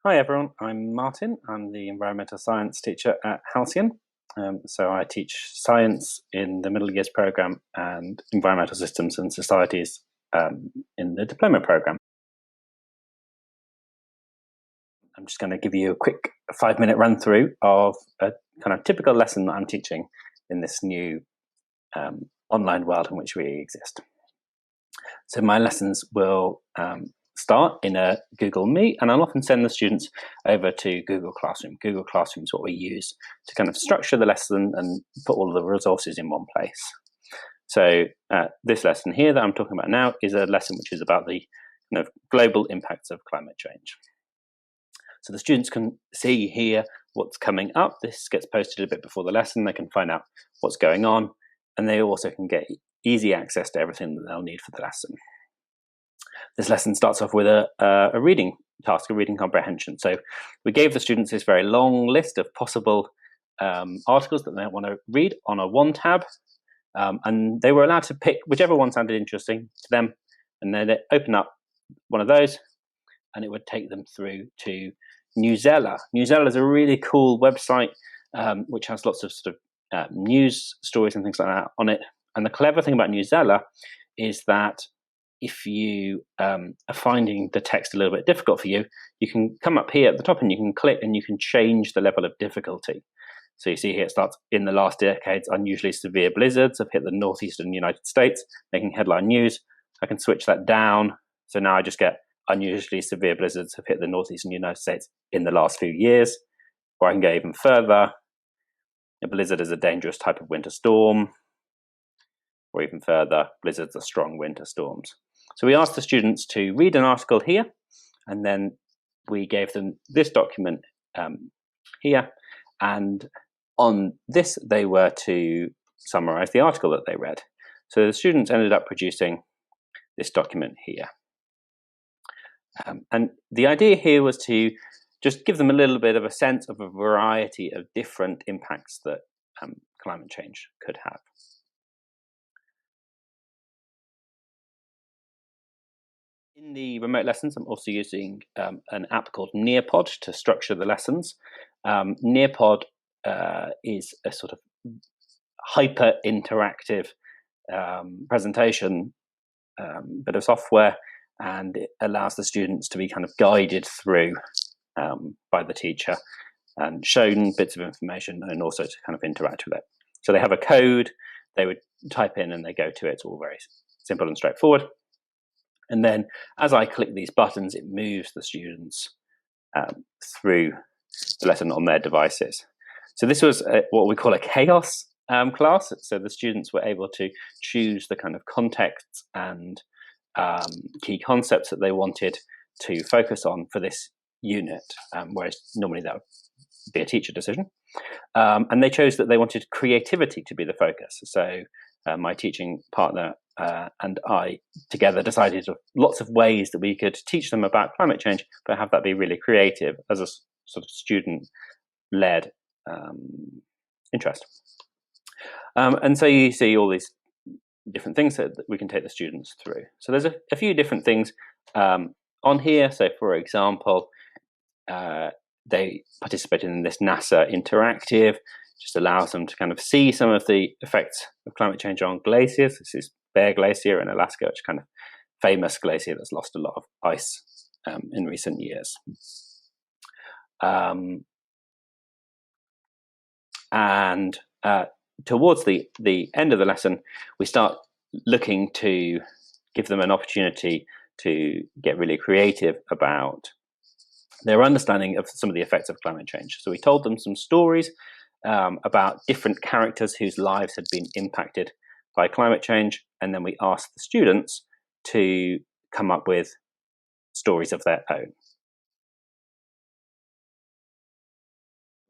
Hi everyone, I'm Martyn. I'm the environmental science teacher at Halcyon. So I teach science in the middle years programme and environmental systems and societies in the diploma programme. I'm just going to give you a quick 5-minute run through of a kind of typical lesson that I'm teaching in this new online world in which we exist. So my lessons will start in a Google Meet, and I'll often send the students over to Google Classroom. Google Classroom is what we use to kind of structure the lesson and put all of the resources in one place. So this lesson here that I'm talking about now is a lesson which is about the kind of global impacts of climate change. So the students can see here what's coming up. This gets posted a bit before the lesson. They can find out what's going on, and they also can get easy access to everything that they'll need for the lesson. This lesson starts off with a reading task, a reading comprehension. So we gave the students this very long list of possible articles that they want to read on a one tab, and they were allowed to pick whichever one sounded interesting to them, and then they open up one of those, and it would take them through to Newsella. Newsella is a really cool website which has lots of sort of news stories and things like that on it. And the clever thing about Newsella is that if you are finding the text a little bit difficult for you, you can come up here at the top and you can click and you can change the level of difficulty. So you see here it starts, in the last decades, unusually severe blizzards have hit the northeastern United States, making headline news. I can switch that down. So now I just get unusually severe blizzards have hit the northeastern United States in the last few years. Or I can go even further. A blizzard is a dangerous type of winter storm. Or even further, blizzards are strong winter storms. So we asked the students to read an article here, and then we gave them this document here, and on this they were to summarize the article that they read. So the students ended up producing this document here. And the idea here was to just give them a little bit of a sense of a variety of different impacts that climate change could have. In the remote lessons, I'm also using an app called Nearpod to structure the lessons. Nearpod is a sort of hyper-interactive presentation bit of software, and it allows the students to be kind of guided through by the teacher and shown bits of information and also to kind of interact with it. So they have a code, they would type in and they go to it. It's all very simple and straightforward. And then as I click these buttons, it moves the students through the lesson on their devices. So this was what we call a chaos class. So the students were able to choose the kind of contexts and key concepts that they wanted to focus on for this unit, whereas normally that would be a teacher decision. And they chose that they wanted creativity to be the focus. So my teaching partner and I together decided lots of ways that we could teach them about climate change, but have that be really creative as a sort of student-led interest. And so you see all these different things that we can take the students through. So there's a few different things on here. So for example, they participated in this NASA interactive, just allows them to kind of see some of the effects of climate change on glaciers. This is Bear Glacier in Alaska, which is kind of famous glacier that's lost a lot of ice in recent years. And towards the end of the lesson, we start looking to give them an opportunity to get really creative about their understanding of some of the effects of climate change. So we told them some stories about different characters whose lives had been impacted by climate change, and then we asked the students to come up with stories of their own.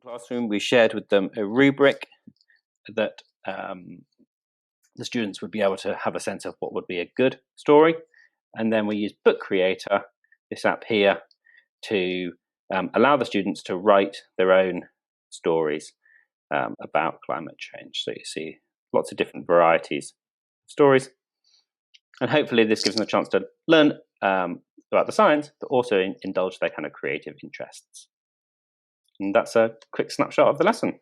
Classroom, we shared with them a rubric that the students would be able to have a sense of what would be a good story, and then we used Book Creator, this app here, to allow the students to write their own stories about climate change. So you see lots of different varieties of stories, and hopefully this gives them a chance to learn about the science, but also indulge their kind of creative interests. And that's a quick snapshot of the lesson.